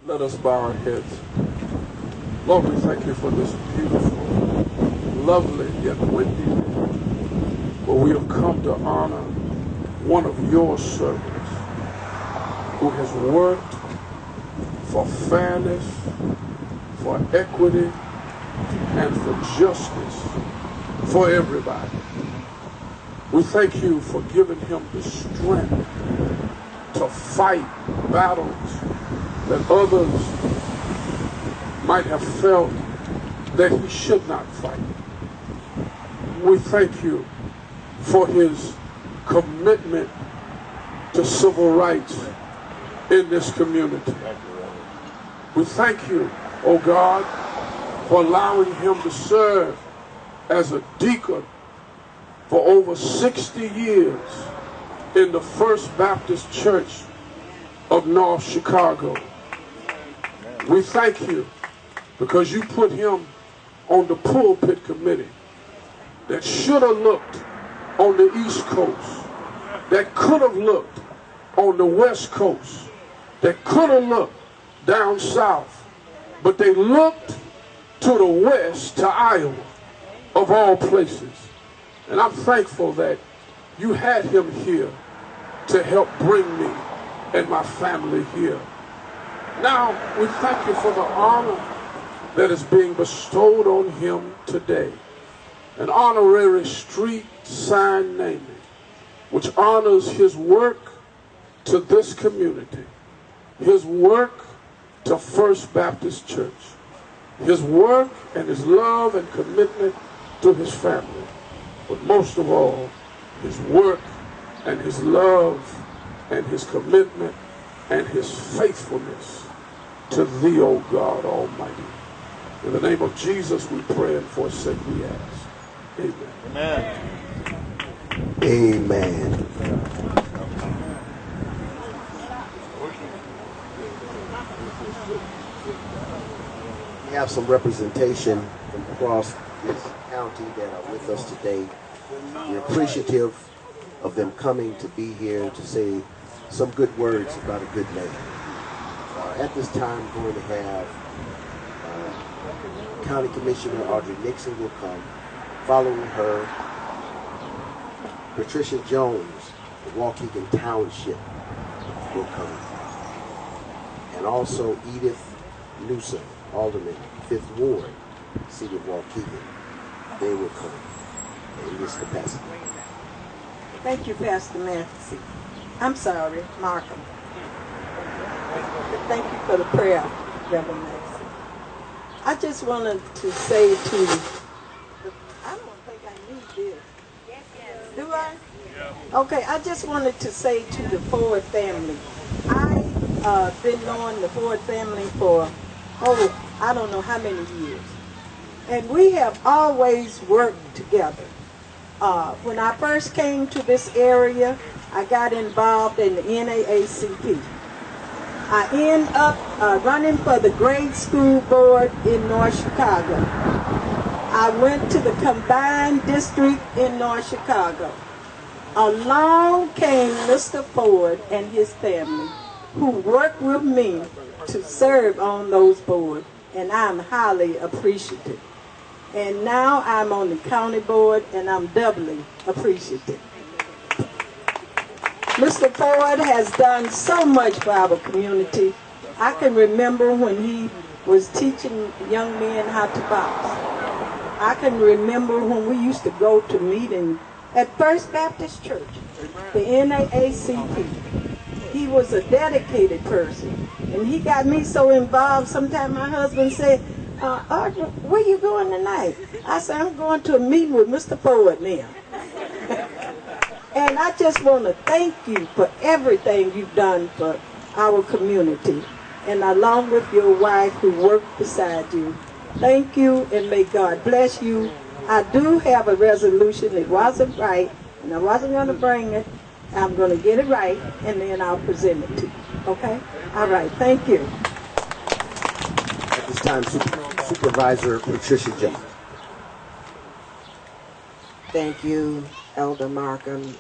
Let us bow our heads. Lord, we thank you for this beautiful, lovely, yet windy day, where we have come to honor one of your servants who has worked for fairness, for equity, and for justice for everybody. We thank you for giving him the strength to fight battles that others might have felt that he should not fight. We thank you for his commitment to civil rights in this community. We thank you, oh God, for allowing him to serve as a deacon for over 60 years in the First Baptist Church of North Chicago. We thank you because you put him on the pulpit committee that should have looked on the East Coast, that could have looked on the West Coast, that could have looked down south, but they looked to the west, to Iowa, of all places. And I'm thankful that you had him here to help bring me and my family here. Now, we thank you for the honor that is being bestowed on him today. An honorary street sign naming, which honors his work to this community, his work to First Baptist Church, his work and his love and commitment to his family, but most of all, his work and his love and his commitment and his faithfulness to thee, O God Almighty. In the name of Jesus we pray and forsake we ask. Amen. Amen. Amen. We have some representation from across this county that are with us today. We're appreciative of them coming to be here to say some good words about a good man. At this time, we're going to have County Commissioner Audrey Nixon will come. Following her, Patricia Jones of Waukegan Township will come. And also Edith Newsom, Alderman, 5th Ward, City of Waukegan. They will come in this capacity. Thank you, Pastor Massey. I'm sorry, Markham. Thank you for the prayer, Reverend Massey. I just wanted to say to I don't think I need this. Do I? Okay, I just wanted to say to the Ford family. I've been knowing the Ford family for, I don't know how many years. And we have always worked together. When I first came to this area, I got involved in the NAACP. I ended up running for the grade school board in North Chicago. I went to the combined district in North Chicago. Along came Mr. Ford and his family, who worked with me to serve on those boards, and I'm highly appreciative. And now I'm on the county board, and I'm doubly appreciative. Mr. Ford has done so much for our community. I can remember when he was teaching young men how to box. I can remember when we used to go to meetings at First Baptist Church, the NAACP. He was a dedicated person, and he got me so involved. Sometimes my husband said, Audrey, where you going tonight? I said, I'm going to a meeting with Mr. Ford now. And I just want to thank you for everything you've done for our community, and along with your wife who worked beside you. Thank you, and may God bless you. I do have a resolution. It wasn't right, and I wasn't going to bring it. I'm going to get it right, and then I'll present it to you. Okay? All right. Thank you. At this time, Supervisor Patricia Jones. Thank you, Elder Markham,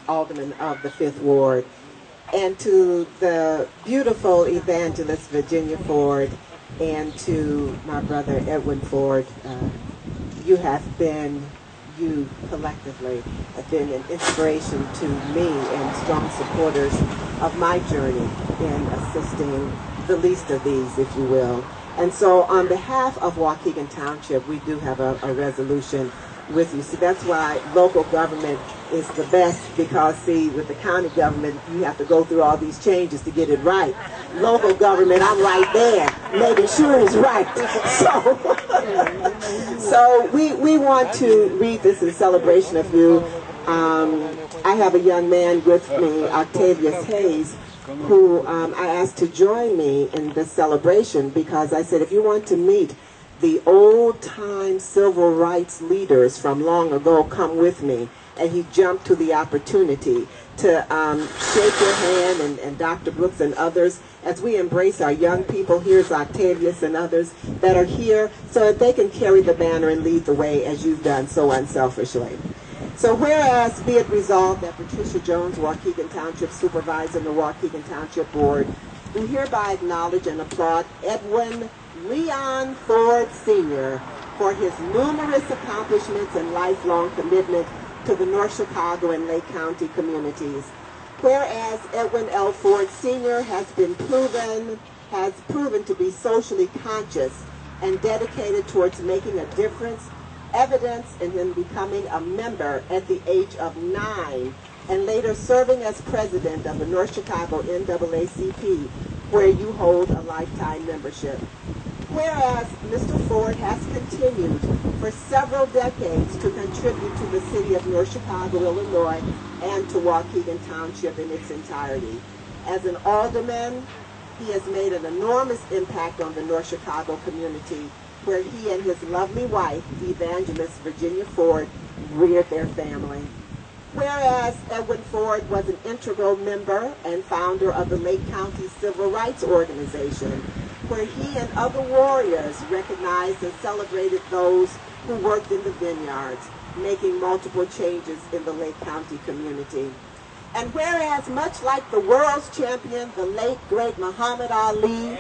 Alderman of the 5th Ward. and to the beautiful evangelist Virginia Ford, and to my brother Edwin Ford. You collectively have been an inspiration to me and strong supporters of my journey in assisting the least of these, if you will. And so on behalf of Waukegan Township, we do have a resolution with you. See, that's why local government is the best, because, see, with the county government, you have to go through all these changes to get it right. Local government, I'm right there, making sure it's right. So we want to read this in celebration of you. I have a young man with me, Octavius Hayes, who I asked to join me in this celebration, because I said, if you want to meet the old-time civil rights leaders from long ago, come with me. And he jumped to the opportunity to shake your hand, and Dr. Brooks and others, as we embrace our young people. Here's Octavius and others that are here so that they can carry the banner and lead the way as you've done so unselfishly. So whereas be it resolved that Patricia Jones, Waukegan Township Supervisor in the Waukegan Township Board, do hereby acknowledge and applaud Edwynne Leon Ford Sr. for his numerous accomplishments and lifelong commitment to the North Chicago and Lake County communities. Whereas Edwynne L. Ford Sr. has proven to be socially conscious and dedicated towards making a difference, evidence in him becoming a member at the age of 9 and later serving as president of the North Chicago NAACP, where you hold a lifetime membership. Whereas Mr. Ford has continued for several decades to contribute to the city of North Chicago, Illinois, and to Waukegan Township in its entirety. As an alderman, he has made an enormous impact on the North Chicago community, where he and his lovely wife, Evangelist Virginia Ford, reared their family. Whereas Edwin Ford was an integral member and founder of the Lake County Civil Rights Organization, where he and other warriors recognized and celebrated those who worked in the vineyards, making multiple changes in the Lake County community. And whereas, much like the world's champion, the late, great Muhammad Ali,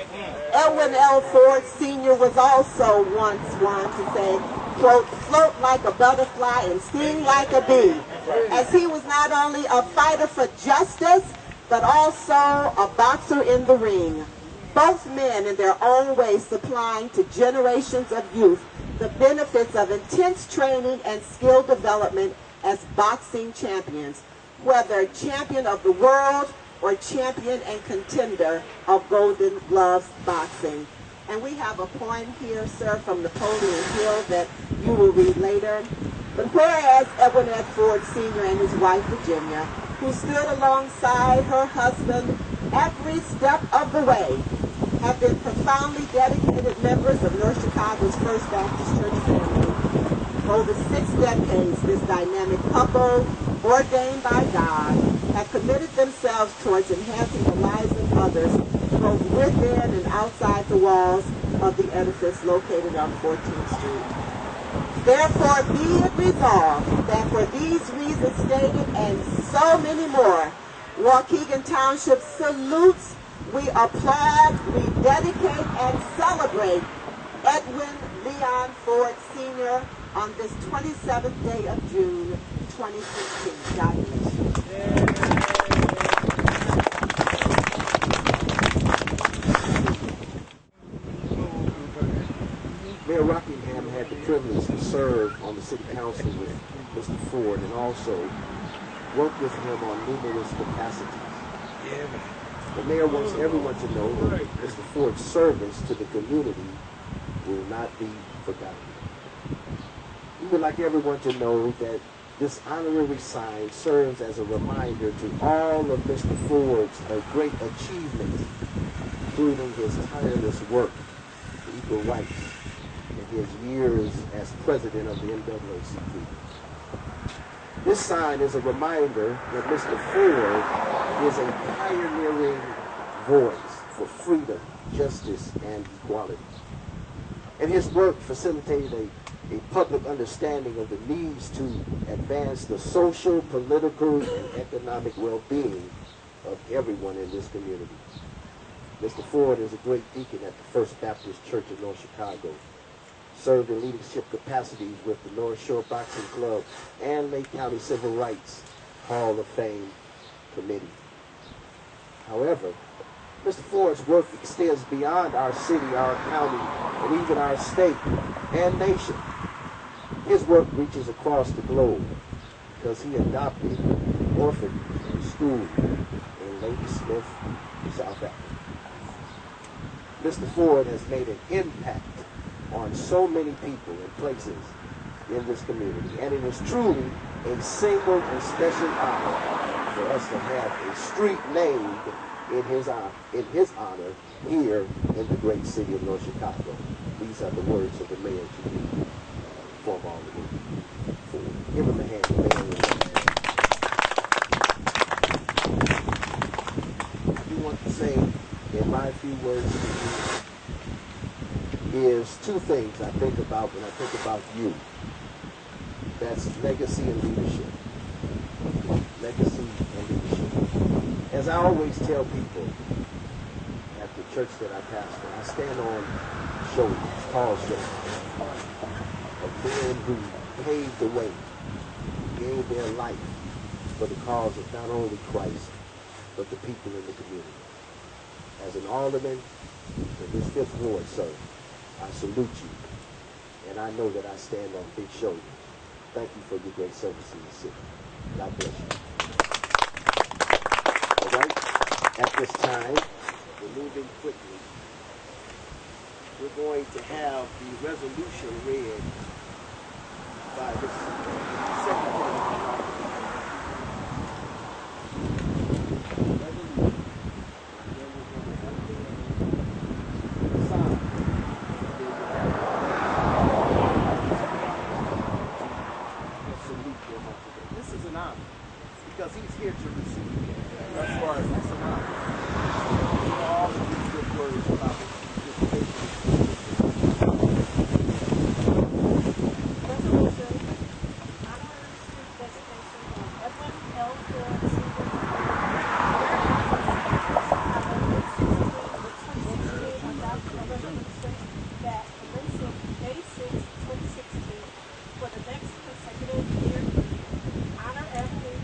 Edwynne L. Ford Sr. was also once one to say, quote, float like a butterfly and sting like a bee, as he was not only a fighter for justice, but also a boxer in the ring. Both men in their own way supplying to generations of youth the benefits of intense training and skill development as boxing champions, whether champion of the world or champion and contender of Golden Gloves boxing. And we have a poem here, sir, from Napoleon Hill that you will read later. But whereas Edwynne L. Ford Sr. and his wife Virginia, who stood alongside her husband every step of the way, have been profoundly dedicated members of North Chicago's First Baptist Church family. Over 6 decades, this dynamic couple, ordained by God, have committed themselves towards enhancing the lives of others, both within and outside the walls of the edifice located on 14th Street. Therefore, be it resolved that for these reasons stated and so many more, Waukegan Township salutes, we applaud, we dedicate, and celebrate Edwynne Leon Ford Sr. on this 27th day of June, 2016. God bless you. Mayor Rockingham had the privilege to serve on the city council with Mr. Ford and also work with him on numerous capacities. The mayor wants everyone to know that Mr. Ford's service to the community will not be forgotten. We would like everyone to know that this honorary sign serves as a reminder to all of Mr. Ford's great achievements, including his tireless work for equal rights in his years as president of the NAACP. This sign is a reminder that Mr. Ford is a pioneering voice for freedom, justice, and equality. And his work facilitated a public understanding of the needs to advance the social, political, and economic well-being of everyone in this community. Mr. Ford is a great deacon at the First Baptist Church in North Chicago, served in leadership capacities with the North Shore Boxing Club and Lake County Civil Rights Hall of Fame Committee. However, Mr. Ford's work extends beyond our city, our county, and even our state and nation. His work reaches across the globe because he adopted an orphan school in Lady Smith, South Africa. Mr. Ford has made an impact on so many people and places in this community, and it is truly a single and special honor for us to have a street named in his honor here in the great city of North Chicago. These are the words of the mayor to me, former Alderman Ford. Give him a hand, Mayor. I do want to say, in my few words to you, is two things I think about when I think about you. That's legacy and leadership. Legacy and leadership. As I always tell people at the church that I pastor, I stand on shoulders, tall shoulders, of men who paved the way, gave their life for the cause of not only Christ, but the people in the community. As an alderman in this 5th ward, sir, I salute you, and I know that I stand on big shoulders. Thank you for your great service in the city. God bless you. All right, at this time, we're moving quickly. We're going to have the resolution read by the secretary. Because he's here to receive it. That's right. That's an honor. All of these good words about Resolution, honorary street designation of Edwynne L. Ford, Senior, adopted a resolution that commencing May 6, 2016, for the next consecutive year, Honor Avenue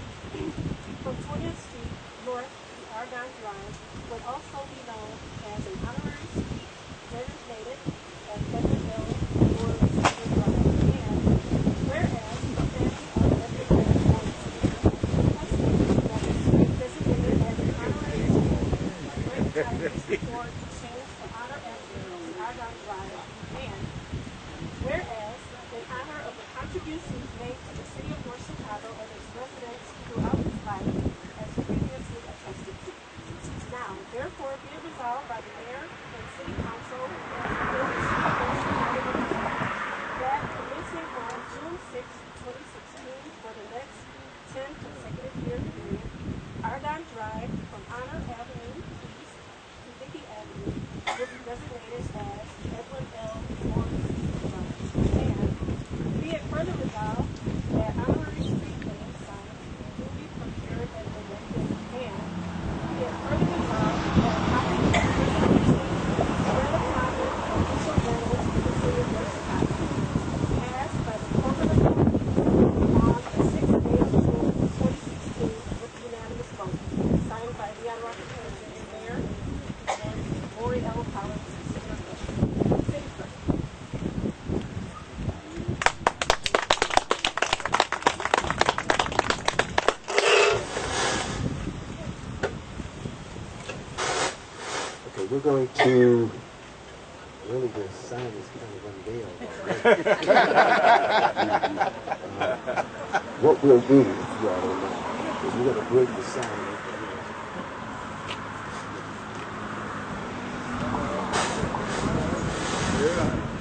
from 20th Street north to Argonne Drive would also be known as an honorary street designated as Edwynne L. Ford Senior Drive. And whereas the family of Edwynne L. Ford Senior has stated that the street designated as an honorary street, great efforts for to change to Honor Avenue to Argonne Drive. And whereas in honor of the contributions made to the city of North Chicago and its residents throughout his life, as previously attested to. Now, therefore, be it resolved by the mayor and city council and the city of North Chicago that commencing on June 6, 2016, for the next 10 consecutive year period, Argonne Drive from Honor Avenue East to Dickey Avenue will be designated as Edwynne L. Ford Drive. And be it further resolved that honorary street name signs will be procured and erected, and be it further resolved that copies of the resolution spread upon the official journals of the city of North Chicago, passed by the corporate authority on the 6th day of June 2016 with unanimous vote, signed by Leon Rockefeller, Mayor, and Lori L. Collins, City Clerk. Okay, we're going to really the sign is kind of unveiled. What we'll do, if you all don't know, is we're going to bring the sign over here.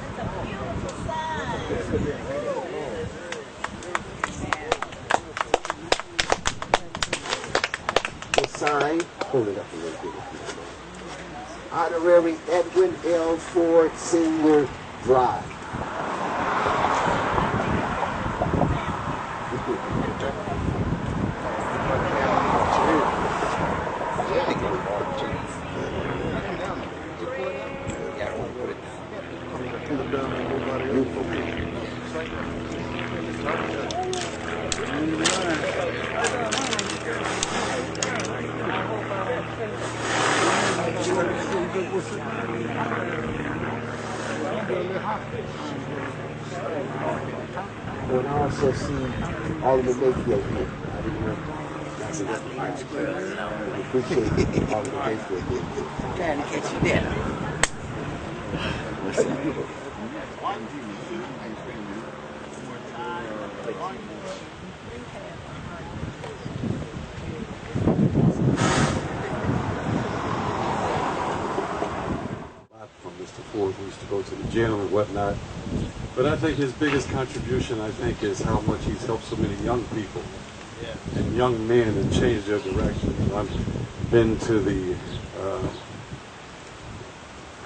It's a beautiful sign. The sign, hold it up a little bit if you don't mind. Honorary Edwynne L. Ford Senior Drive. beautiful people. And I also see Alderman Mayfield here. I didn't know. I appreciate Alderman Mayfield here. Trying to catch you there. From Mr. Ford, who used to go to the jail and whatnot. But I think his biggest contribution, I think, is how much he's helped so many young people and young men and changed their direction. You know, I've been to the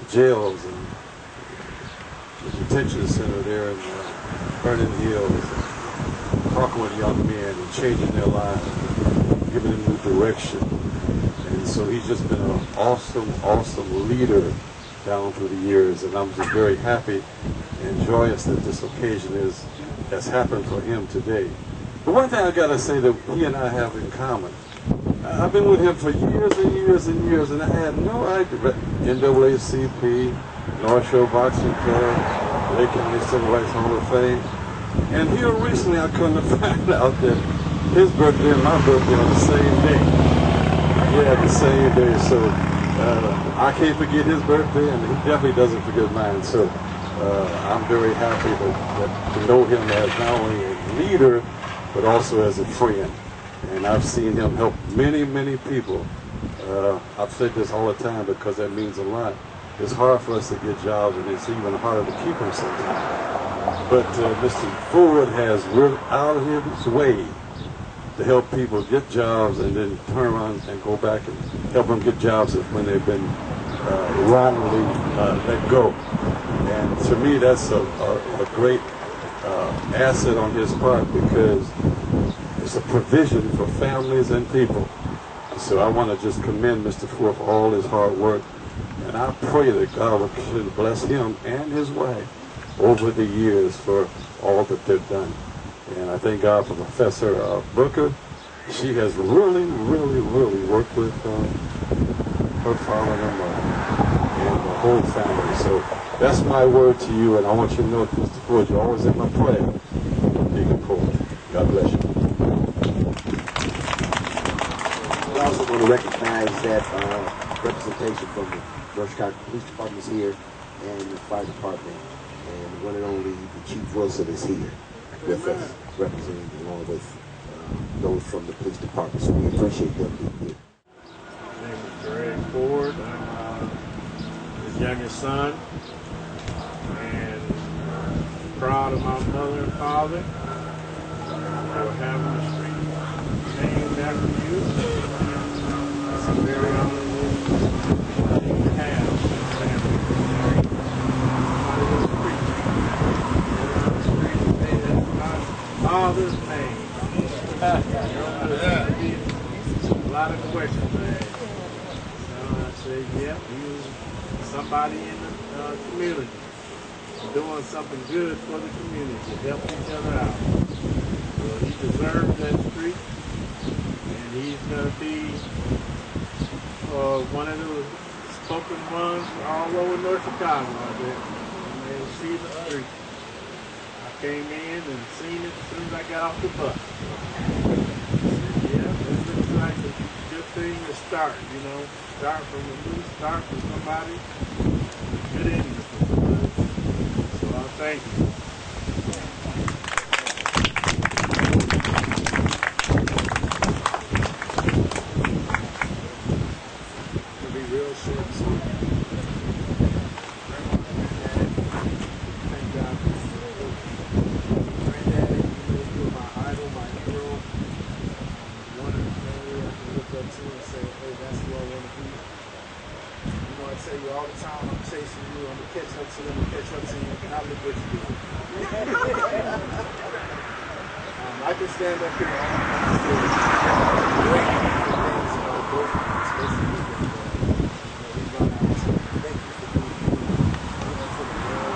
jails and the detention center there in Vernon Hills, talking with young men and changing their lives, giving them new direction. And so he's just been an awesome, awesome leader down through the years, and I'm just very happy and joyous that this occasion has happened for him today. But one thing I gotta say that he and I have in common, I've been with him for years and years and years, and I had no idea. NAACP, North Shore Boxing Club, Lake County Civil Rights Hall of Fame, and here recently I couldn't find out that his birthday and my birthday on the same day. Yeah, the same day. So I can't forget his birthday, and he definitely doesn't forget mine. So I'm very happy to know him as not only a leader, but also as a friend. And I've seen him help many, many people. I've said this all the time because that means a lot. It's hard for us to get jobs, and it's even harder to keep them sometimes. But Mr. Ford has worked out of his way to help people get jobs and then turn around and go back and help them get jobs when they've been wrongly let go. And to me, that's a great asset on his part, because it's a provision for families and people. So I want to just commend Mr. Ford for all his hard work, and I pray that God will bless him and his wife over the years for all that they've done. And I thank God for Professor Booker. She has really, really, really worked with her father and the whole family. So that's my word to you, and I want you to know, Mr. Ford, you're always in my prayer. Deacon Ford. God bless you. We also want to recognize that representation from the North Chicago Police Department is here, and the fire department, and one and only the Chief Wilson is here with us, representing along with those from the police department. So we appreciate them being here. My name is Greg Ford. I'm his youngest son, and proud of my mother and father for having the street named after you. It's a very honorable thing to have in the family. Somebody was preaching on the street, made it my father's name. A lot of questions I asked. So I said, yeah, he was somebody in the community, doing something good for the community, help each other out. So he deserves that street, and he's going to be one of the spoken ones all over North Chicago out there. And they see the street. I came in and seen it as soon as I got off the bus. Yeah, that looks like a good thing to start, you know. Start from a new start for somebody. Good ending for somebody. So I thank you. It'll be real short and sweet. Thank God for you. Granddaddy, you were my idol, my hero. One of the family I can look up to and say, hey, that's who I want to be. You know, I tell you all the time, I'm chasing you, I'm going to catch up to them, catch up to you, and I look what you do. I can stand up here all the time and say, great things about both of us, especially with them. Thank you for being here. For the world,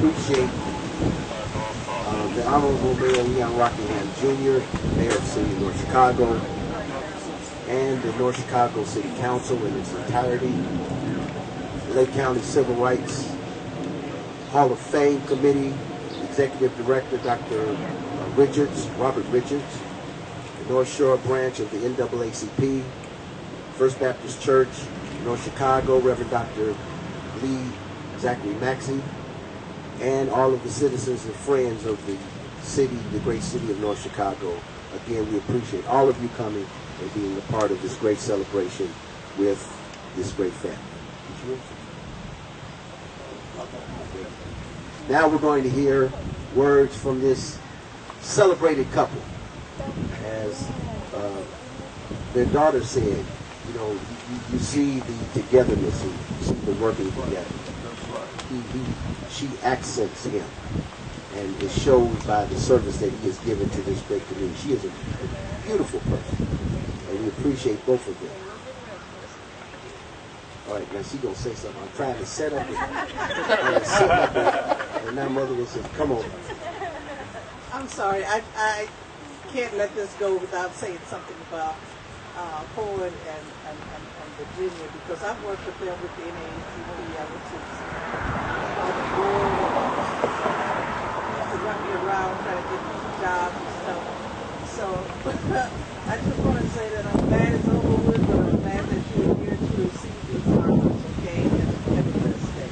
appreciate the Honorable Mayor Leon Rockingham Jr., Mayor of the City of North Chicago, and the North Chicago City Council in its entirety, Lake County Civil Rights Hall of Fame Committee, Executive Director Dr. Robert Richards, the North Shore branch of the NAACP, First Baptist Church, North Chicago, Reverend Dr. Lee Zachary Maxey, and all of the citizens and friends of the city, the great city of North Chicago. Again, we appreciate all of you coming and being a part of this great celebration with this great family. Now we're going to hear words from this celebrated couple. As their daughter said, you know, you see the togetherness and you see the working together. She accents him, and it shows by the service that he has given to this great community. She is a beautiful person, and we appreciate both of them. All right, now she's going to say something. I'm trying to set up and now Mother will say, come on. I'm sorry, I can't let this go without saying something about Howard and Virginia, because I've worked with them with the NAACP. I went to the board to run me around trying to get jobs and stuff. So I just want to say that I'm glad it's over with, but I'm glad that you're here to receive these honors, okay? And have a blessed day.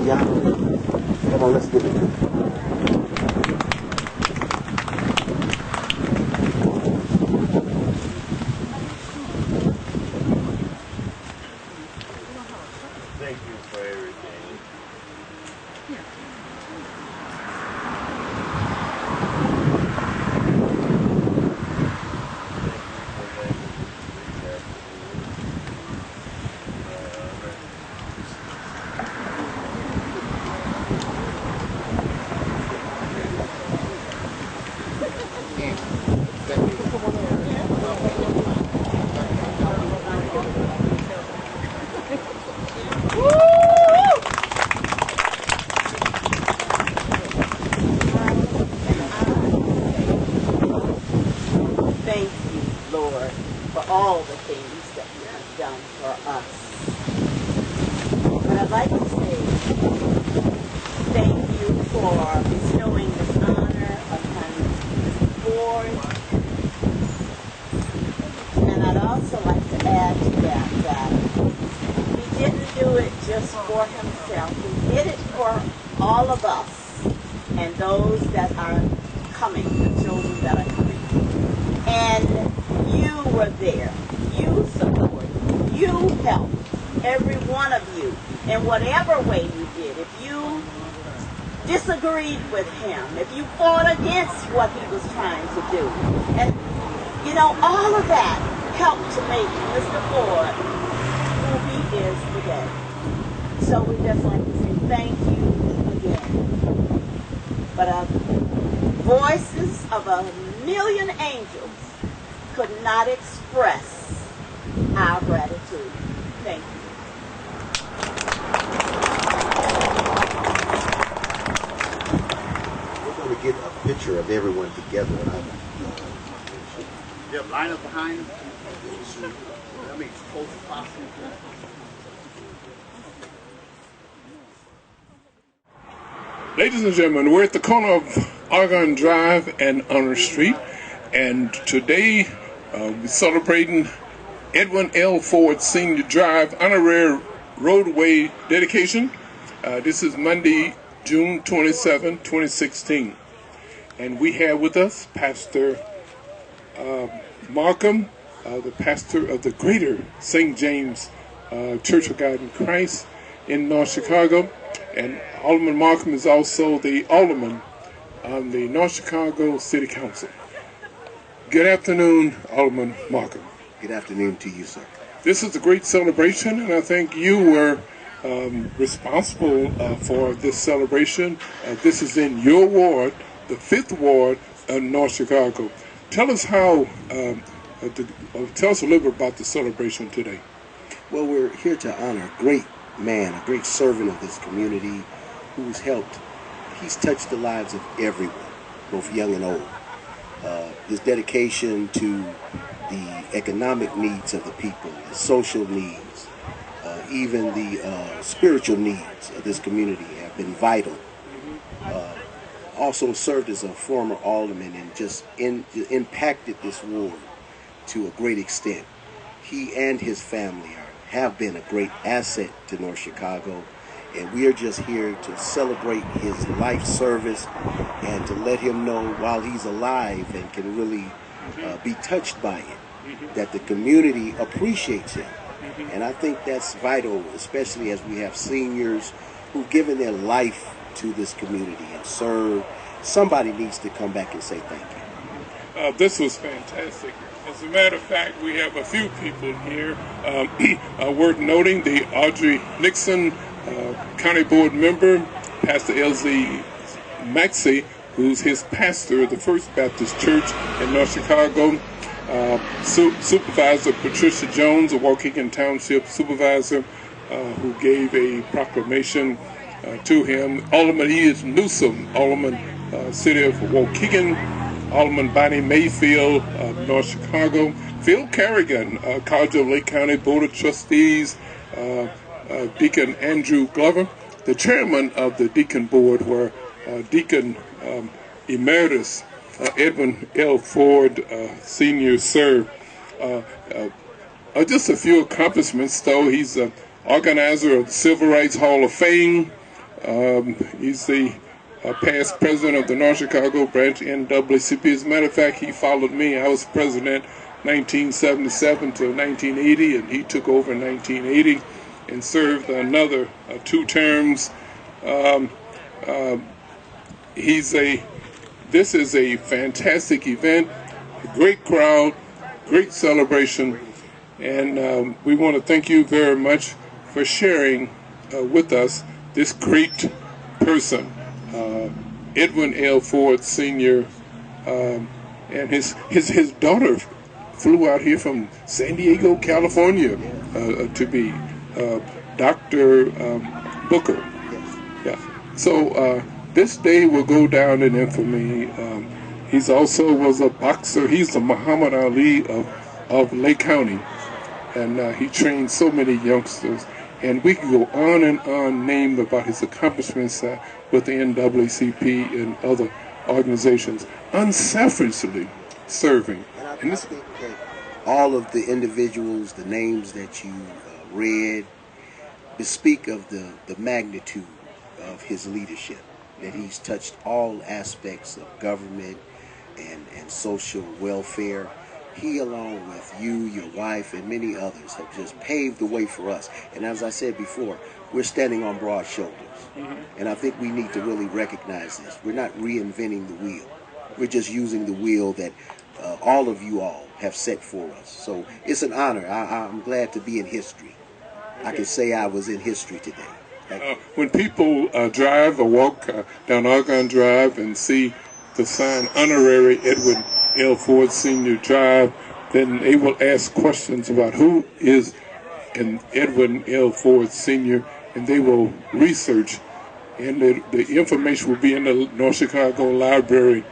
Yeah. Come on, let's give it to him. Thank you for everything. Thank you, Lord, for all the things that you have done for us. But I'd like to say thank you for bestowing this honor upon this board. And I'd also like to add to that he didn't do it just for himself. He did it for all of us and those that are coming, the children that are coming. And you were there. You supported. You helped. Every one of you. In whatever way you did. If you disagreed with him. If you fought against what he was trying to do. And, you know, all of that helped to make Mr. Ford who he is today. So we just like to say thank you again. But voices of a million angels could not express our gratitude. Thank you. We're going to get a picture of everyone together. Yeah, line up behind him. That means close as possible. Ladies and gentlemen, we're at the corner of Argonne Drive and Honor Street, and today we're celebrating Edwynne L. Ford Senior Drive Honorary Roadway Dedication. This is Monday, June 27, 2016. And we have with us Pastor Markham, the pastor of the Greater St. James Church of God in Christ in North Chicago. And Alderman Markham is also the alderman on the North Chicago City Council. Good afternoon, Alderman Markham. Good afternoon to you, sir. This is a great celebration, and I think you were responsible for this celebration. This is in your ward, the 5th Ward of North Chicago. Tell us tell us a little bit about the celebration today. Well, we're here to honor great man, a great servant of this community who's helped. He's touched the lives of everyone, both young and old. His dedication to the economic needs of the people, the social needs, even the spiritual needs of this community have been vital. Also served as a former alderman and just impacted this ward to a great extent. He and his family have been a great asset to North Chicago, and we are just here to celebrate his life service and to let him know while he's alive and can really be touched by it, that the community appreciates him. And I think that's vital, especially as we have seniors who've given their life to this community and serve. Somebody needs to come back and say thank you. This was fantastic. As a matter of fact, we have a few people here worth noting. The Audrey Nixon County Board member, Pastor L.Z. Maxey, who's his pastor of the First Baptist Church in North Chicago. Supervisor Patricia Jones, a Waukegan Township supervisor, who gave a proclamation to him. Alderman Newsom, Alderman City of Waukegan. Alderman Bonnie Mayfield of North Chicago. Phil Carrigan, College of Lake County Board of Trustees. Deacon Andrew Glover. The chairman of the Deacon Board, where Deacon Emeritus Edwynne L. Ford Sr. served. Just a few accomplishments, though. He's an organizer of the Civil Rights Hall of Fame. He's the past president of the North Chicago branch NAACP. As a matter of fact, he followed me. I was president 1977 to 1980, and he took over in 1980 and served another 2 terms. This is a fantastic event, a great crowd, great celebration, and we want to thank you very much for sharing with us this great person, Edwynne L. Ford Sr. And his daughter flew out here from San Diego, California, to be Dr. Booker. Yeah. So this day will go down in infamy. He's also was a boxer. He's the Muhammad Ali of Lake County, and he trained so many youngsters. And we can go on and on, named about his accomplishments with the NAACP and other organizations, unselfishly serving. And I think that all of the individuals, the names that you read, bespeak of the magnitude of his leadership, that he's touched all aspects of government and social welfare. He, along with you, your wife, and many others, have just paved the way for us. And as I said before, we're standing on broad shoulders. And I think we need to really recognize this. We're not reinventing the wheel. We're just using the wheel that all of you all have set for us. So it's an honor. I'm glad to be in history. I can say I was in history today. When people drive or walk down Argonne Drive and see the sign Honorary Edwynne L. Ford Sr. Drive, then they will ask questions about who is an Edwynne L. Ford Sr., and they will research, and the information will be in the North Chicago Library,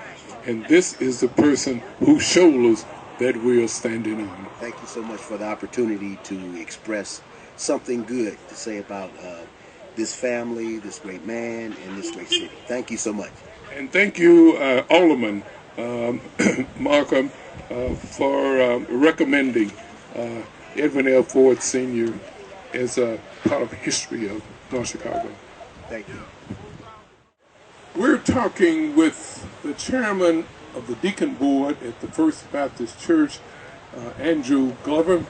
and this is the person whose shoulders that we are standing on. Thank you so much for the opportunity to express something good to say about this family, this great man, and this great city. Thank you so much. And thank you, Alderman Markham, for recommending Edwynne L. Ford Sr. as a part of the history of North Chicago. Thank you. We're talking with the chairman of the Deacon Board at the First Baptist Church, Andrew Glover.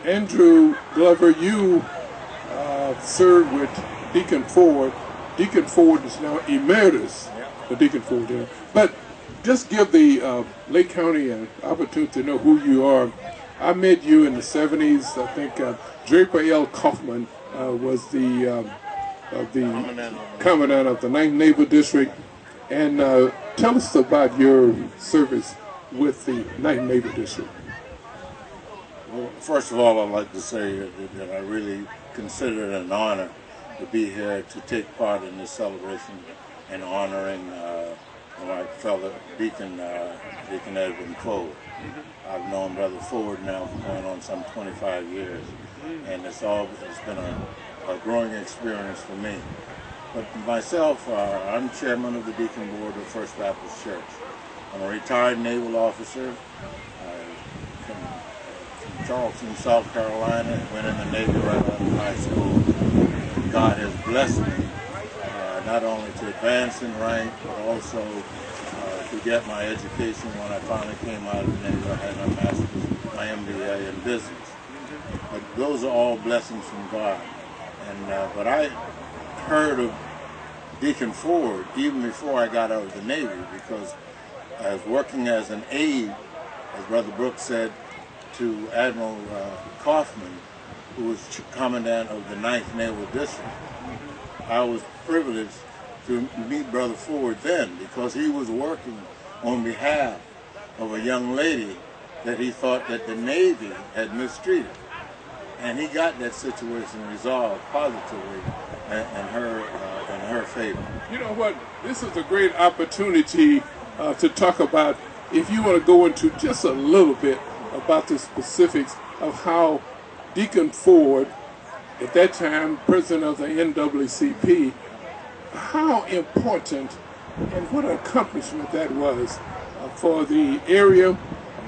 Andrew Glover, you served with Deacon Ford. Deacon Ford is now emeritus, the Deacon Ford there. But just give the Lake County an opportunity to know who you are. I met you in the 70s. I think Draper L. Kaufman was the commandant of the 9th Naval District. And tell us about your service with the 9th Naval District. Well, first of all, I'd like to say that I really consider it an honor to be here to take part in this celebration and honoring my fellow Deacon Edwynne Ford. I've known Brother Ford now for going on some 25 years, and it's been a growing experience for me. But myself, I'm chairman of the Deacon Board of First Baptist Church. I'm a retired naval officer from Charleston, South Carolina. Went in the Navy right out of high school. God has blessed me not only to advance in rank, but also to get my education. When I finally came out of the Navy, I had my master's, my MBA in business. But those are all blessings from God. And but I heard of Deacon Ford even before I got out of the Navy, because I was working as an aide, as Brother Brooks said, to Admiral Kaufman, who was Commandant of the 9th Naval District. I was privileged to meet Brother Ford then, because he was working on behalf of a young lady that he thought that the Navy had mistreated. And he got that situation resolved positively in her favor. You know what? This is a great opportunity to talk about, if you want to go into just a little bit about the specifics of how Deacon Ford, at that time president of the NAACP, how important and what an accomplishment that was for the area,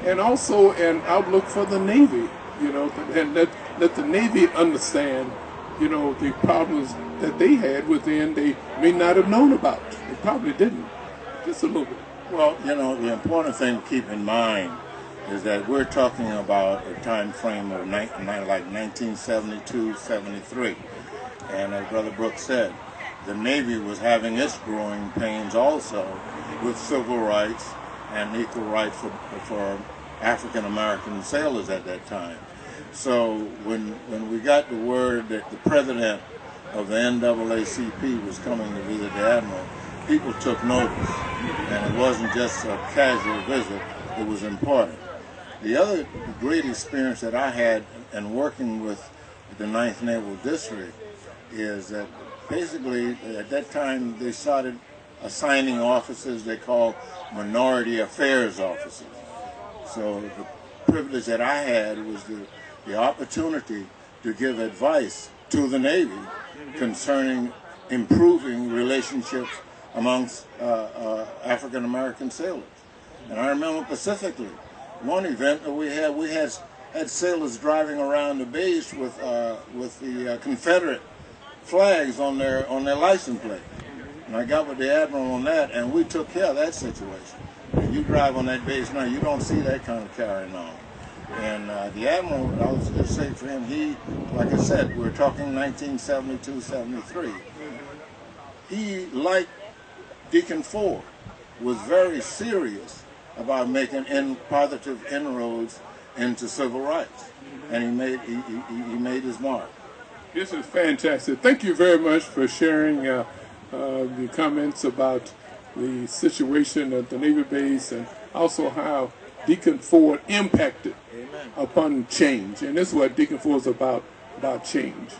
and also an outlook for the Navy, you know, and let the Navy understand, you know, the problems that they had within they may not have known about. They probably didn't. Just a little bit. Well, you know, the important thing to keep in mind is that we're talking about a time frame of like 1972, 73. And as Brother Brooks said, the Navy was having its growing pains also with civil rights and equal rights for African American sailors at that time. So when we got the word that the president of the NAACP was coming to visit the Admiral, people took notice. And it wasn't just a casual visit, it was important. The other great experience that I had in working with the 9th Naval District is that basically at that time they started assigning officers they call minority affairs officers. So the privilege that I had was the opportunity to give advice to the Navy concerning improving relationships amongst African American sailors. And I remember specifically one event that we had sailors driving around the base with the Confederate flags on their license plate. And I got with the Admiral on that, and we took care of that situation. And you drive on that base now, you don't see that kind of carrying on. And the Admiral, I was just saying for him, he, like I said, we're talking 1972, 73. He, like Deacon Ford, was very serious about making positive inroads into civil rights, and he made his mark. This is fantastic. Thank you very much for sharing the comments about the situation at the Navy base, and also how Deacon Ford impacted upon change. And this is what Deacon Ford is about change.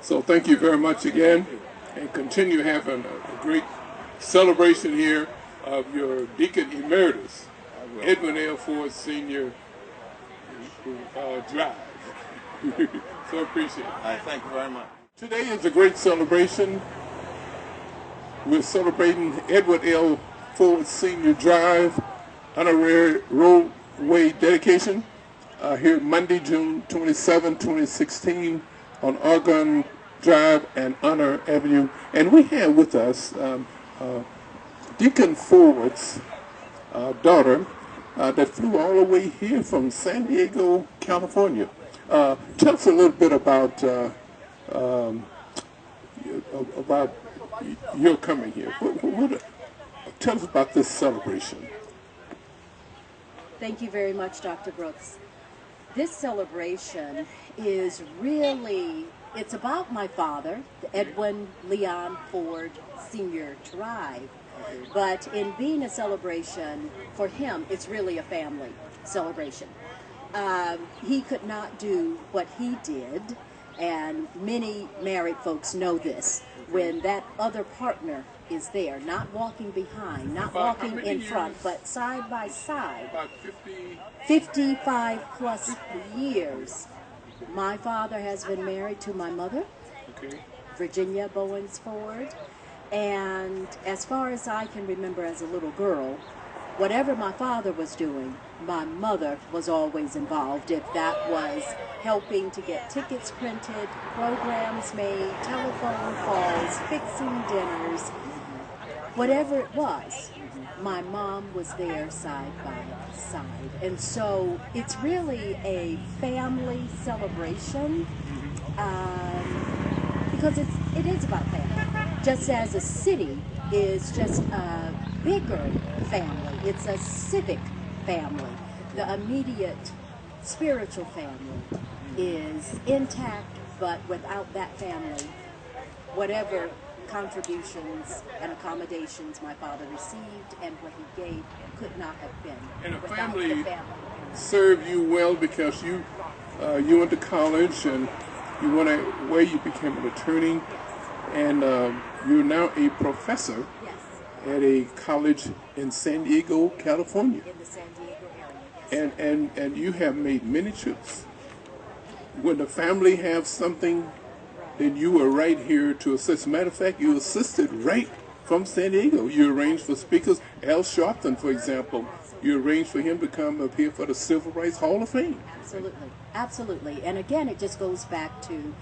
So thank you very much again, and continue having a great celebration here of your Deacon Emeritus, Edwynne L. Ford Sr. Drive. So appreciate it. I thank you very much. Today is a great celebration. We're celebrating Edwynne L. Ford Sr. Drive honorary roadway dedication here Monday, June 27, 2016 on Argonne Drive and Honor Avenue. And we have with us Deacon Ford's daughter that flew all the way here from San Diego, California. Tell us a little bit about your coming here. Tell us about this celebration. Thank you very much, Dr. Brooks. This celebration is really, it's about my father, Edwin Leon Ford Sr. Drive. But in being a celebration for him, it's really a family celebration. He could not do what he did And many married folks know this. When that other partner is there, not walking behind, not walking in front, but side by side. About 50. 55 plus years. My father has been married to my mother, Okay. Virginia Bowens Ford. And as far as I can remember as a little girl, whatever my father was doing, my mother was always involved. If that was helping to get tickets printed, programs made, telephone calls, fixing dinners, whatever it was, my mom was there side by side. And so it's really a family celebration because it is about family. Just as a city is just a bigger family. It's a civic family. The immediate spiritual family is intact, but without that family, whatever contributions and accommodations my father received and what he gave could not have been. And a without family the family. served you well because you went to college and you went away, you became an attorney, and you're now a professor at a college in San Diego, California. In the San Diego area, yes. And you have made many trips. When the family have something, then you were right here to assist. Matter of fact, you assisted right from San Diego. You arranged for speakers. Al Sharpton, for example, you arranged for him to come up here for the Civil Rights Hall of Fame. Absolutely, absolutely. And again, it just goes back to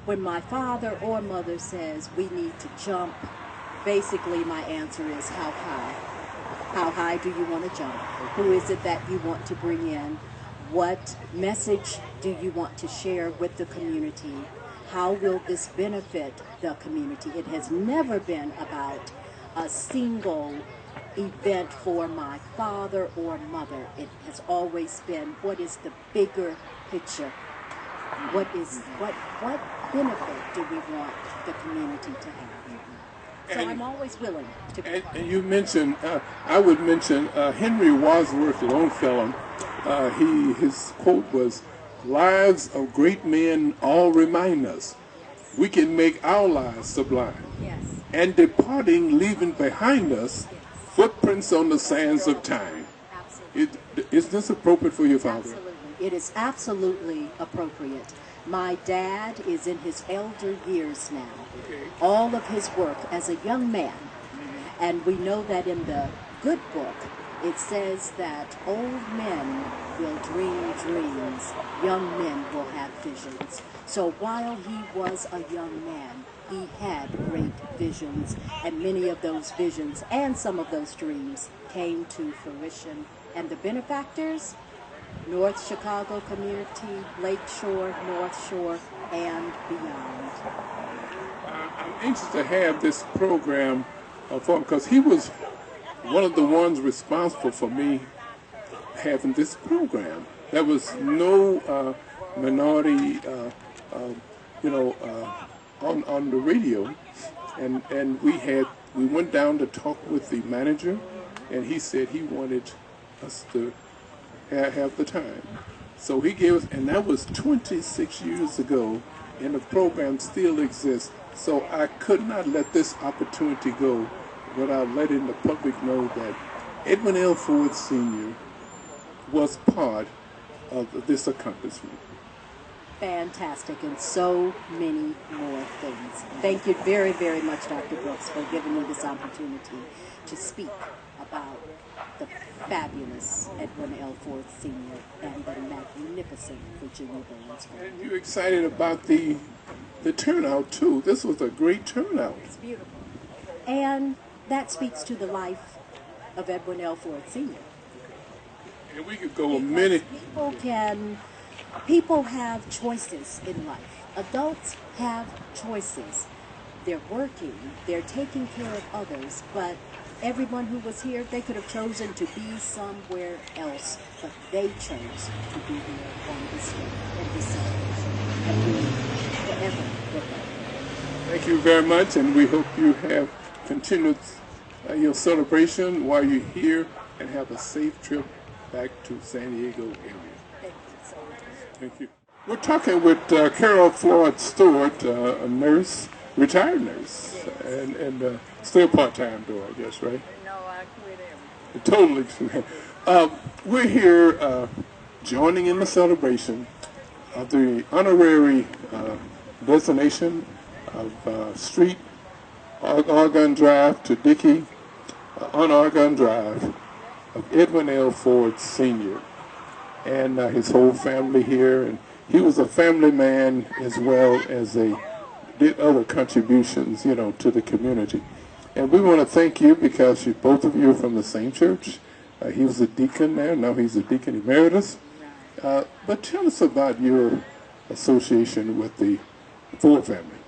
when my father or mother says we need to jump, basically my answer is how high? How high do you want to jump? Who is it that you want to bring in? What message do you want to share with the community? How will this benefit the community? It has never been about a single event for my father or mother. It has always been, what is the bigger picture? What benefit do we want the community to have? So I'm always willing to. And you mentioned, I would mention Henry Wadsworth Longfellow. His quote was, "Lives of great men all remind us we can make our lives sublime. Yes. And departing, leaving behind us footprints on the sands of time." Absolutely. Is this appropriate for your father? Absolutely. It is absolutely appropriate. My dad is in his elder years now. Okay. All of his work as a young man, and we know that in the good book, it says that old men will dream dreams, young men will have visions. So while he was a young man, he had great visions, and many of those visions and some of those dreams came to fruition. And the benefactors, North Chicago community, Lake Shore, North Shore, and beyond. I'm anxious to have this program for him because he was one of the ones responsible for me having this program. There was no minority, on the radio, and we went down to talk with the manager, and he said he wanted us to have the time. So he gave us, and that was 26 years ago, and the program still exists. So I could not let this opportunity go without letting the public know that Edwynne L. Ford Sr. was part of this accomplishment. Fantastic, and so many more things. Thank you very, very much, Dr. Brooks, for giving me this opportunity to speak about the fabulous Edwynne L. Ford Sr. and the magnificent Virginia Bowens Ford. And you're excited about the turnout, too. This was a great turnout. It's beautiful. And that speaks to the life of Edwynne L. Ford Sr. And we could go a minute. People have choices in life. Adults have choices. They're working, they're taking care of others, but everyone who was here, they could have chosen to be somewhere else, but they chose to be here on this day, in this celebration, and we forever remember. Thank you very much, and we hope you have continued your celebration while you're here, and have a safe trip back to San Diego area. Thank you so much. Thank you. We're talking with Carol Floyd Stewart, a nurse, retired nurse, and still part-time though, I guess, right? No, I quit everything. Totally. We're here joining in the celebration of the honorary designation of Street Argonne Drive to Dickey on Argonne Drive of Edwynne L. Ford Sr. and his whole family here. And he was a family man as well as did other contributions, you know, to the community. And we want to thank you because both of you are from the same church. He was a deacon there, now he's a deacon emeritus. But tell us about your association with the Ford family.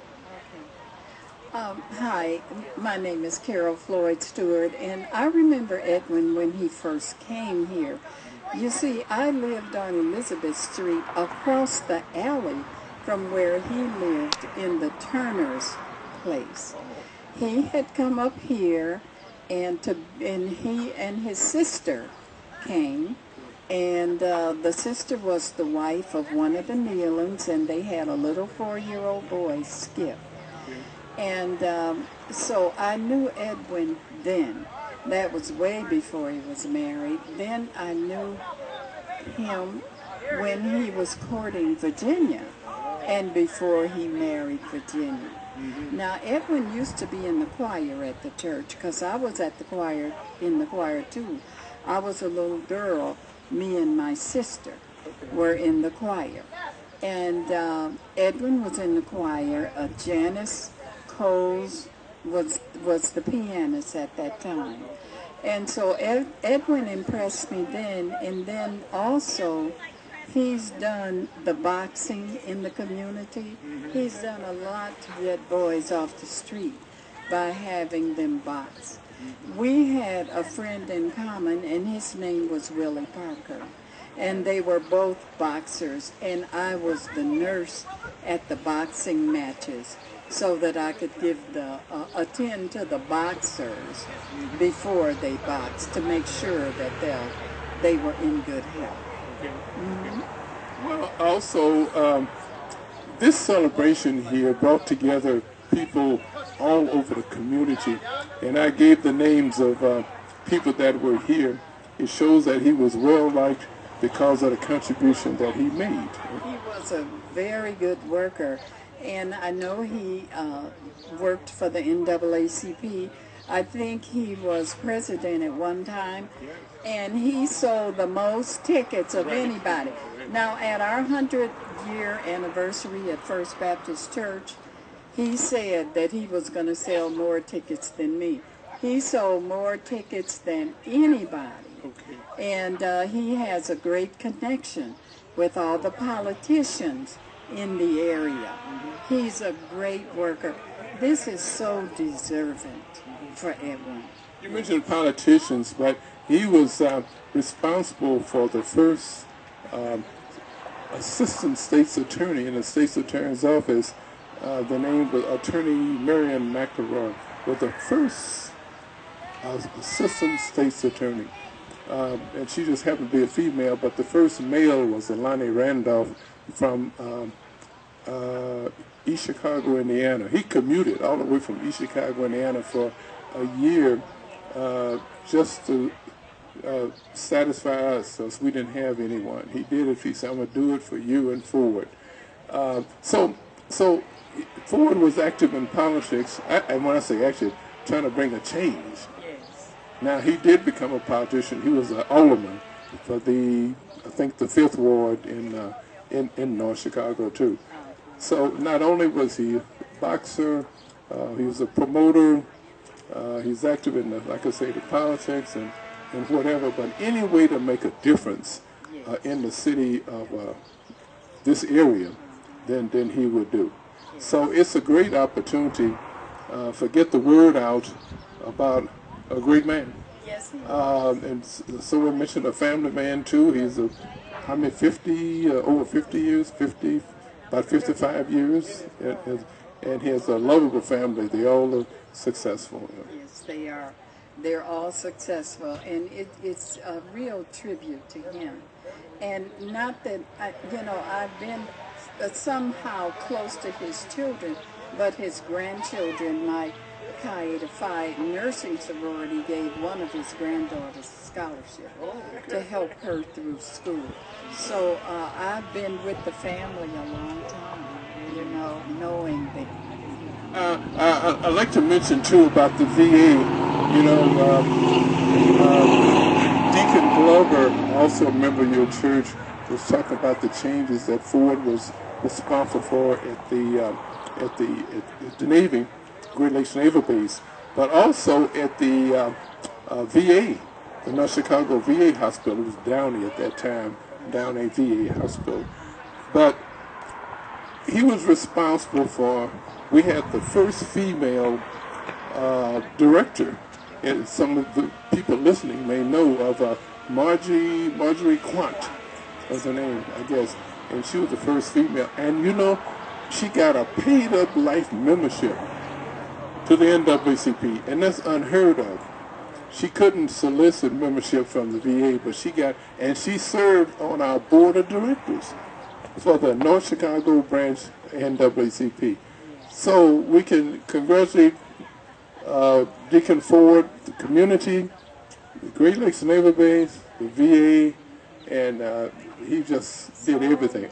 Hi, my name is Carol Floyd Stewart, and I remember Edwin when he first came here. You see, I lived on Elizabeth Street across the alley from where he lived in the Turner's place. He had come up here, and he and his sister came, and the sister was the wife of one of the Nealons, and they had a little 4-year-old boy, Skip. And so I knew Edwin then. That was way before he was married. Then I knew him when he was courting Virginia and before he married Virginia. Now, Edwin used to be in the choir at the church because I was at the choir, in the choir too. I was a little girl. Me and my sister were in the choir. And Edwin was in the choir. Janice Coles was the pianist at that time. And so Edwin impressed me then, and then also he's done the boxing in the community. He's done a lot to get boys off the street by having them box. We had a friend in common, and his name was Willie Parker. And they were both boxers, and I was the nurse at the boxing matches so that I could give attend to the boxers before they boxed to make sure that they were in good health. Well, also, this celebration here brought together people all over the community, and I gave the names of people that were here. It shows that he was well liked because of the contribution that he made. He was a very good worker, and I know he worked for the NAACP. I think he was president at one time, and he sold the most tickets of anybody. Now, at our 100-year anniversary at First Baptist Church, he said that he was going to sell more tickets than me. He sold more tickets than anybody. Okay. And he has a great connection with all the politicians in the area. He's a great worker. This is so deserving for Edwin. You mentioned politicians, but he was responsible for the first assistant state's attorney in the state's attorney's office. The name was Attorney Marion McElroy, was the first assistant state's attorney. And she just happened to be a female, but the first male was Lonnie Randolph from East Chicago, Indiana. He commuted all the way from East Chicago, Indiana for a year just to satisfy us, because we didn't have anyone. He did it. He said, "I'm going to do it for you and Ford." So Ford was active in politics, and when I say active, trying to bring a change. Now, he did become a politician. He was an alderman for I think the 5th Ward in North Chicago, too. So not only was he a boxer, he was a promoter, he's active in, like I say, the politics and whatever, but any way to make a difference in the city of this area, then he would do. So it's a great opportunity for get the word out about a great man. Yes, he and so we mentioned a family man too. He's how many, 50, over 50 years, about 55 years, and he has a lovable family. They all are successful. Yes, they are. They're all successful, and it's a real tribute to him. And not that, I've been somehow close to his children, but his grandchildren, my Chi Eta Phi nursing sorority gave one of his granddaughters a scholarship to help her through school. So I've been with the family a long time, you know, knowing them. I'd like to mention too about the VA. You know, Deacon Glover, also a member of your church, was talking about the changes that Ford was responsible for at the Navy, Great Lakes Naval Base, but also at the VA, the North Chicago VA Hospital. It was Downey at that time, Downey VA Hospital. But he was responsible for, we had the first female director, and some of the people listening may know of Marjorie Quant was her name, I guess, and she was the first female. And you know, she got a paid-up life membership to the NAACP, and that's unheard of. She couldn't solicit membership from the VA, but she got, and she served on our board of directors for the North Chicago branch NAACP. So we can congratulate Deacon Ford, the community, the Great Lakes Naval Base, the VA, and he just did everything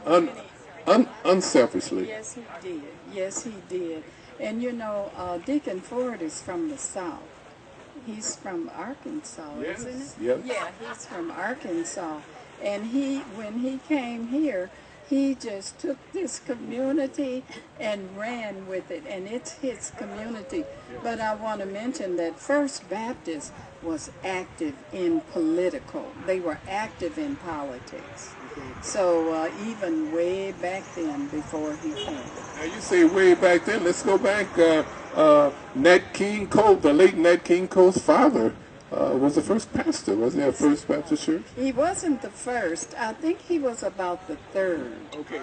unselfishly. Yes, he did. Yes, he did. And you know, Deacon Ford is from the South. He's from Arkansas, isn't it? Yes. Yeah, he's from Arkansas. And when he came here, he just took this community and ran with it, and it's his community. But I want to mention that First Baptist was active in political. They were active in politics. So even way back then, before he came. Now you say way back then, let's go back. Nat King Cole, the late Nat King Cole's father, was the first pastor. Was he at First Baptist Church? He wasn't the first. I think he was about the third. Okay.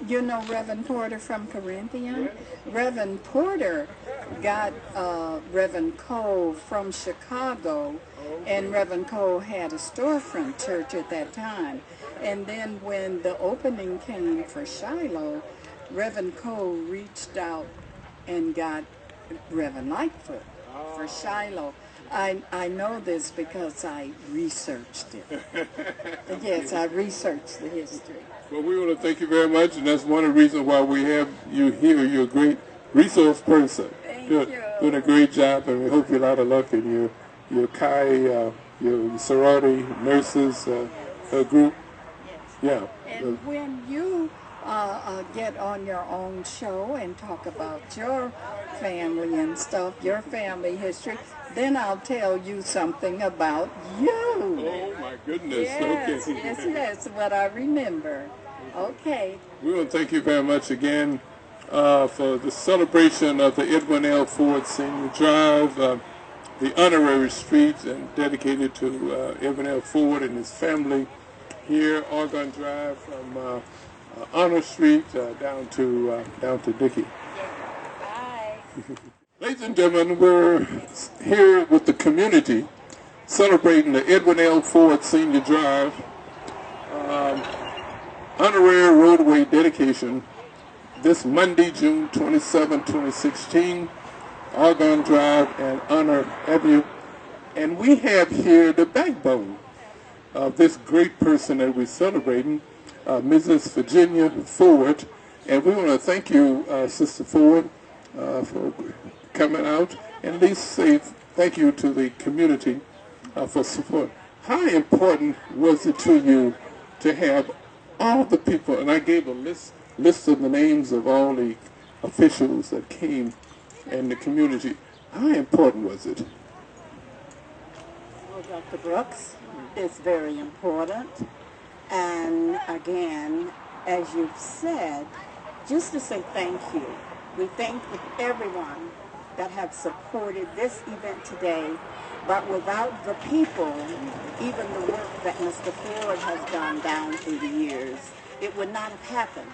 You know Reverend Porter from Corinthian? Reverend Porter got Reverend Cole from Chicago, and Reverend Cole had a storefront church at that time. And then when the opening came for Shiloh, Reverend Cole reached out and got Reverend Lightfoot for Shiloh. I know this because I researched it. Yes, I researched the history. Well, we want to thank you very much, and that's one of the reasons why we have you here. You're a great resource person. Thank you. Doing a great job, and we hope you a lot of luck in your Chi, your sorority nurses group. Yes. Yeah. And when you get on your own show and talk about your family and stuff, your family history, then I'll tell you something about you. Oh my goodness. Yes, Okay. yes, what I remember. Okay. We want to thank you very much again for the celebration of the Edwynne L. Ford Senior Drive, the honorary street, and dedicated to Edwynne L. Ford and his family here, Argonne Drive, from Honor Street down to Dickey. Bye. Ladies and gentlemen, we're here with the community celebrating the Edwynne L. Ford Senior Drive honorary roadway dedication this Monday, June 27, 2016, Argonne Drive and Honor Avenue. And we have here the backbone of this great person that we're celebrating, Mrs. Virginia Ford. And we want to thank you, Sister Ford, for coming out, and at least say thank you to the community for support. How important was it to you to have all the people, and I gave a list of the names of all the officials that came in the community. How important was it? Well, Dr. Brooks, it's very important. And again, as you've said, just to say thank you. We thank everyone that have supported this event today, but without the people, even the work that Mr. Ford has done down through the years, it would not have happened.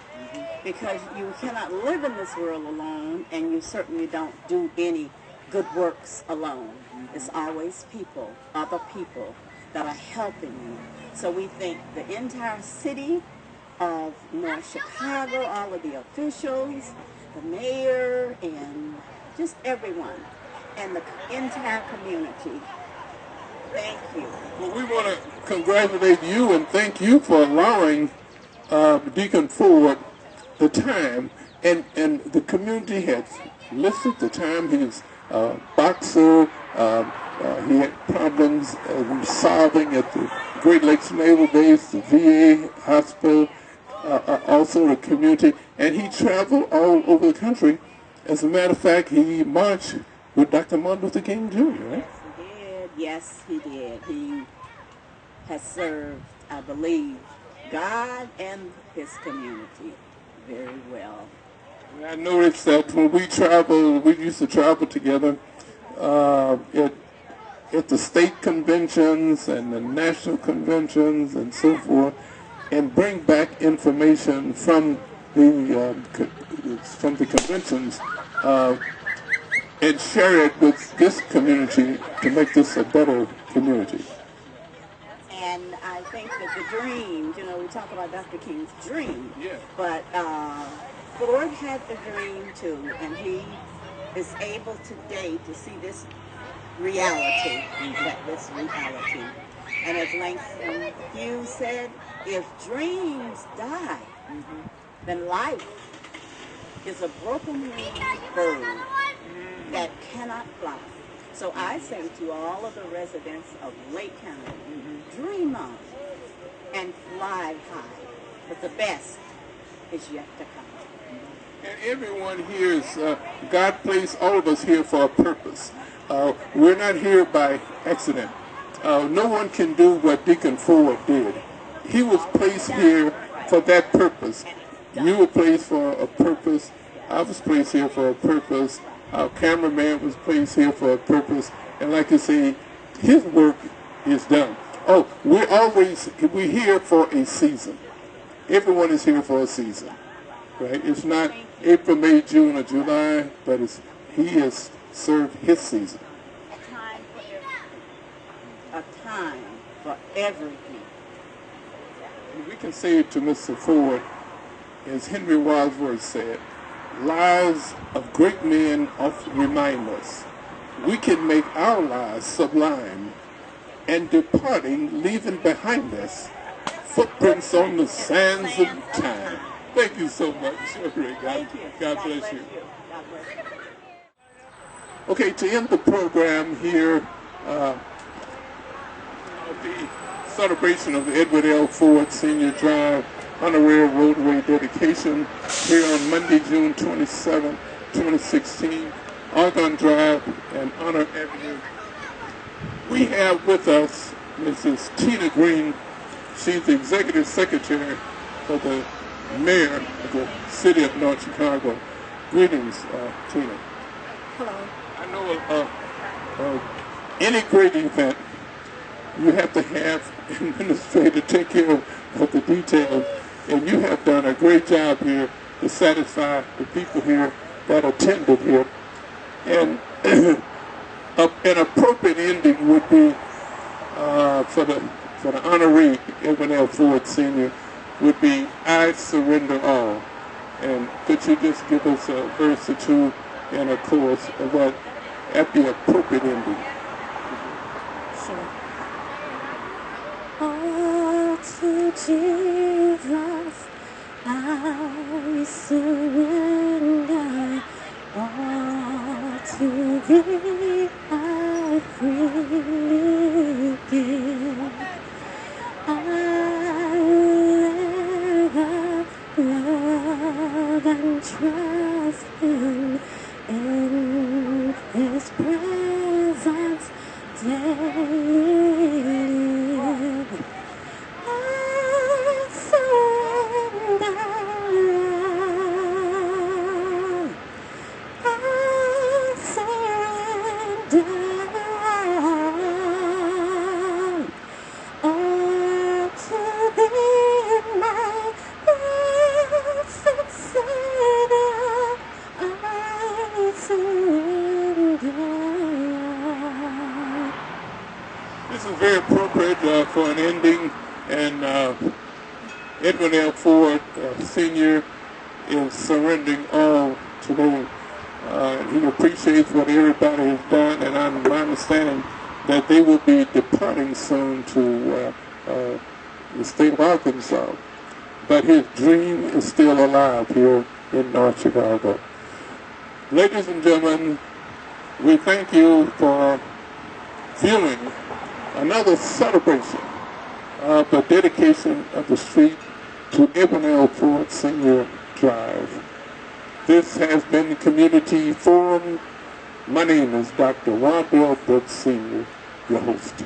Because you cannot live in this world alone, and you certainly don't do any good works alone. It's always people, other people, that are helping you. So we thank the entire city of North Chicago, all of the officials, the mayor, and just everyone, and the entire community. Thank you. Well, we want to congratulate you and thank you for allowing Deacon Ford the time, and the community has listed the time. He's a boxer. He had problems solving at the Great Lakes Naval Base, the VA hospital, also the community, and he traveled all over the country. As a matter of fact, he marched with Dr. Martin Luther King Jr., right? Yes, he did. He has served, I believe, God and his community very well. I noticed that when we traveled, we used to travel together at the state conventions and the national conventions and so forth, and bring back information from the conventions and share it with this community to make this a better community. And I think that the dream, you know, we talk about Dr. King's dream, but Ford had the dream too, and he is able today to see this reality, this reality. And as Langston Hughes said, if dreams die, then life is a broken-winged bird that cannot fly. So I say to all of the residents of Lake County, dream on and fly high, but the best is yet to come. And everyone here is, God placed all of us here for a purpose. We're not here by accident. No one can do what Deacon Ford did. He was placed here for that purpose. You were placed for a purpose. I was placed here for a purpose. Our cameraman was placed here for a purpose. And like you say, his work is done. Oh, we're here for a season. Everyone is here for a season, right? It's not April, May, June, or July, but he has served his season. A time for everything. We can say to Mr. Ford, as Henry Wadsworth said, lives of great men often remind us we can make our lives sublime, and departing, leaving behind us footprints on the sands of time. Thank you so much. God bless you. Okay, to end the program here, the celebration of the Edwynne L. Ford Senior Drive Honorary Roadway dedication here on Monday, June 27, 2016, Argonne Drive and Honor Avenue. We have with us Mrs. Tina Green. She's the Executive Secretary for the Mayor of the City of North Chicago. Greetings, Tina. Hello. I know any great event, you have to have an administrator take care of the details, and you have done a great job here to satisfy the people here that attended here. And an appropriate ending would be for the honoree, Edwynne L. Ford Sr., would be I Surrender All. And could you just give us a verse or two and a chorus of that at the appropriate ending? Sure. All to Jesus I surrender, all to Thee I freely give. I will ever love and trust Him in His presence daily live. I surrender all. I surrender all to Thee, my blessed Savior. I surrender. This is very appropriate for an ending, and Edwynne L. Ford, Sr., is surrendering all today. He appreciates what everybody has done, and I'm my understanding that they will be departing soon to the state of Arkansas. But his dream is still alive here in North Chicago. Ladies and gentlemen, we thank you for viewing another celebration of the dedication of the street to Edwynne L. Ford Sr. Drive. This has been Community Forum. My name is Dr. Wardell Brooks Sr., your host.